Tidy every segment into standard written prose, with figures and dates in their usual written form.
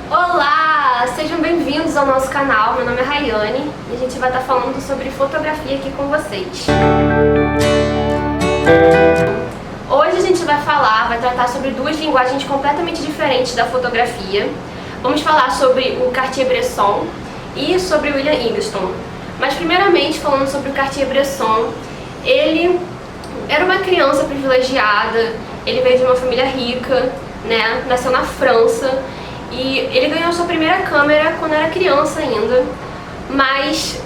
Olá! Sejam bem-vindos ao nosso canal. Meu nome é Rayane e a gente vai estar falando sobre fotografia aqui com vocês. Hoje a gente vai tratar sobre duas linguagens completamente diferentes da fotografia. Vamos falar sobre o Cartier-Bresson e sobre o William Eggleston. Mas primeiramente, falando sobre o Cartier-Bresson, ele era uma criança privilegiada, ele veio de uma família rica, né? Nasceu na França. E ele ganhou sua primeira câmera quando era criança ainda, mas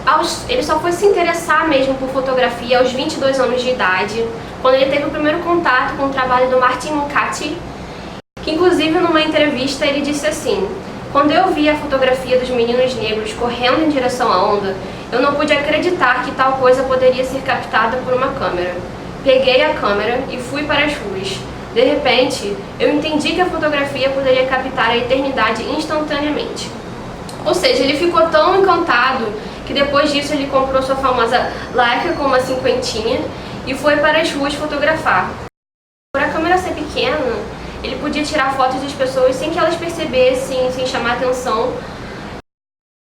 ele só foi se interessar mesmo por fotografia aos 22 anos de idade, quando ele teve o primeiro contato com o trabalho do Martin Moncaty, que inclusive numa entrevista ele disse assim: "Quando eu vi a fotografia dos meninos negros correndo em direção à onda, eu não pude acreditar que tal coisa poderia ser captada por uma câmera. Peguei a câmera e fui para as ruas. De repente, eu entendi que a fotografia poderia captar a eternidade instantaneamente." Ou seja, ele ficou tão encantado que depois disso ele comprou sua famosa Leica com uma cinquentinha e foi para as ruas fotografar. Por a câmera ser pequena, ele podia tirar fotos das pessoas sem que elas percebessem, sem chamar atenção.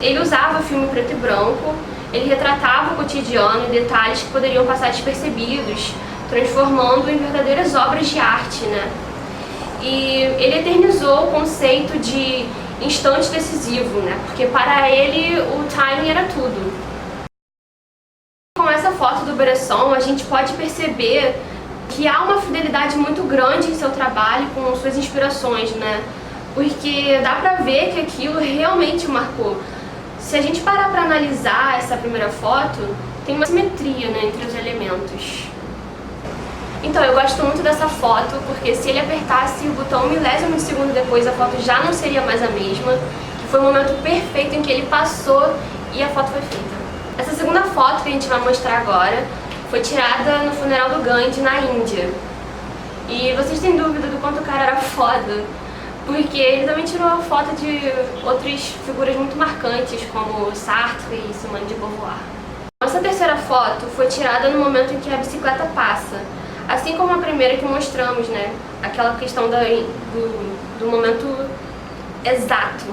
Ele usava filme preto e branco, ele retratava o cotidiano e detalhes que poderiam passar despercebidos, transformando em verdadeiras obras de arte, né? E ele eternizou o conceito de instante decisivo, né? Porque para ele o timing era tudo. Com essa foto do Bresson, a gente pode perceber que há uma fidelidade muito grande em seu trabalho com suas inspirações, né? Porque dá pra ver que aquilo realmente o marcou. Se a gente parar pra analisar essa primeira foto, tem uma simetria, né, entre os elementos. Então, eu gosto muito dessa foto porque se ele apertasse o botão um milésimo de segundo depois, a foto já não seria mais a mesma. Foi o momento perfeito em que ele passou e a foto foi feita. Essa segunda foto que a gente vai mostrar agora foi tirada no funeral do Gandhi na Índia. E vocês têm dúvida do quanto o cara era foda, porque ele também tirou a foto de outras figuras muito marcantes, como Sartre e Simone de Beauvoir. Essa terceira foto foi tirada no momento em que a bicicleta passa. Assim como a primeira que mostramos, né? Aquela questão do momento exato.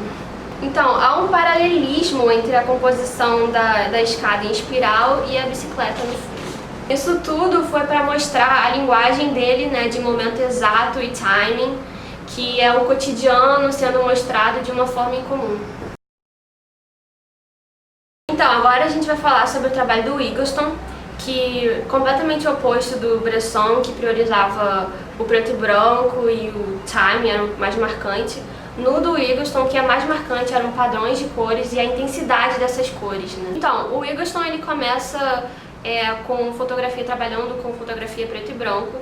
Então, há um paralelismo entre a composição da escada em espiral e a bicicleta no fundo. Isso tudo foi para mostrar a linguagem dele, né? De momento exato e timing, que é o cotidiano sendo mostrado de uma forma incomum. Então, agora a gente vai falar sobre o trabalho do Eggleston, que completamente oposto do Bresson, que priorizava o preto e branco e o time era o mais marcante. No do Eggleston, o que é mais marcante eram padrões de cores e a intensidade dessas cores, né? Então, o Eggleston ele começa com fotografia, trabalhando com fotografia preto e branco,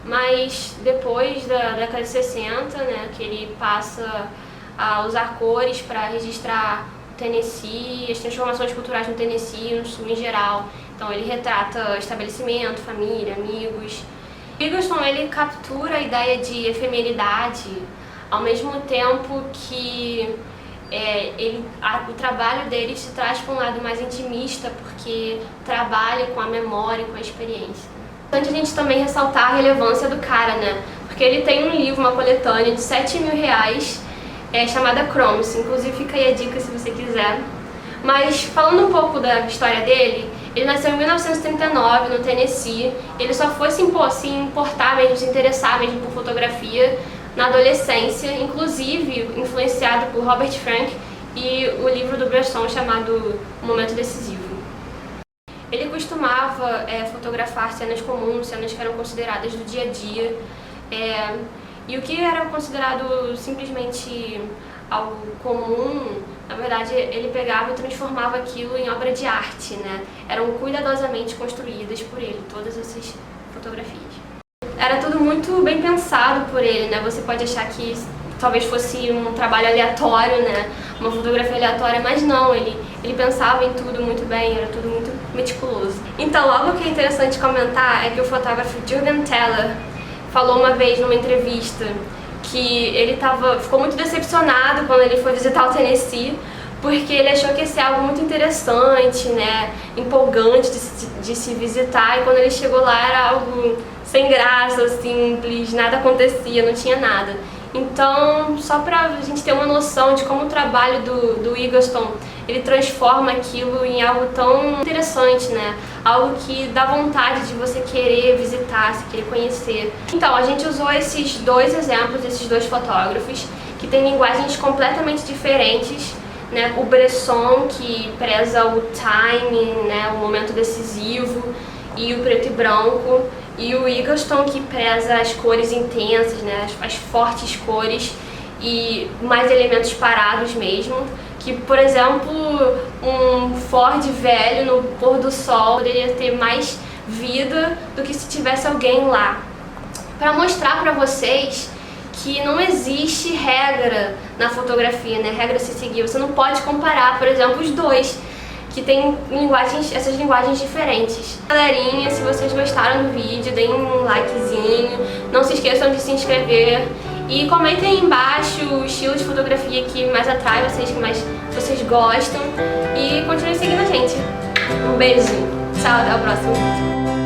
mas depois da década de 60, né, que ele passa a usar cores para registrar Tennessee, as transformações culturais no Tennessee e no Sul em geral. Então ele retrata esse família, amigos. Eggleston ele captura a ideia de efemeridade, ao mesmo tempo que o trabalho dele se traz para um lado mais intimista, porque trabalha com a memória e com a experiência. É importante a gente também ressaltar a relevância do cara, né? Porque ele tem um livro, uma coletânea de R$7.000, chamada Chromes, inclusive fica aí a dica se você quiser. Mas falando um pouco da história dele, ele nasceu em 1939 no Tennessee. Ele só foi se importar mesmo, se interessar mesmo por fotografia na adolescência, inclusive influenciado por Robert Frank e o livro do Bresson chamado O Momento Decisivo. Ele costumava fotografar cenas comuns, cenas que eram consideradas do dia a dia, e o que era considerado simplesmente algo comum, na verdade ele pegava e transformava aquilo em obra de arte, né? Eram cuidadosamente construídas por ele, todas essas fotografias. Era tudo muito bem pensado por ele, né? Você pode achar que talvez fosse um trabalho aleatório, né? Uma fotografia aleatória, mas não, ele pensava em tudo muito bem, era tudo muito meticuloso. Então, algo que é interessante comentar é que o fotógrafo Jürgen Teller falou uma vez numa entrevista que ele ficou muito decepcionado quando ele foi visitar o Tennessee, porque ele achou que ia ser algo muito interessante, né, empolgante de se visitar, e quando ele chegou lá era algo sem graça, simples, nada acontecia, não tinha nada. Então, só pra gente ter uma noção de como o trabalho do Eggleston, ele transforma aquilo em algo tão interessante, né? Algo que dá vontade de você querer visitar, se querer conhecer. Então, a gente usou esses dois exemplos, esses dois fotógrafos, que têm linguagens completamente diferentes, né? O Bresson, que preza o timing, né? O momento decisivo, e o preto e branco, e o Eggleston, que preza as cores intensas, né? As fortes cores e mais elementos parados mesmo, que, por exemplo, um Ford velho no pôr do sol poderia ter mais vida do que se tivesse alguém lá. Para mostrar para vocês que não existe regra na fotografia, né? Regra a se seguir. Você não pode comparar, por exemplo, os dois, que tem essas linguagens diferentes. Galerinha, se vocês gostaram do vídeo, deem um likezinho, não se esqueçam de se inscrever e comentem aí embaixo o estilo de fotografia que mais atrai vocês, que mais vocês gostam, e continuem seguindo a gente. Um beijo, tchau, até o próximo vídeo.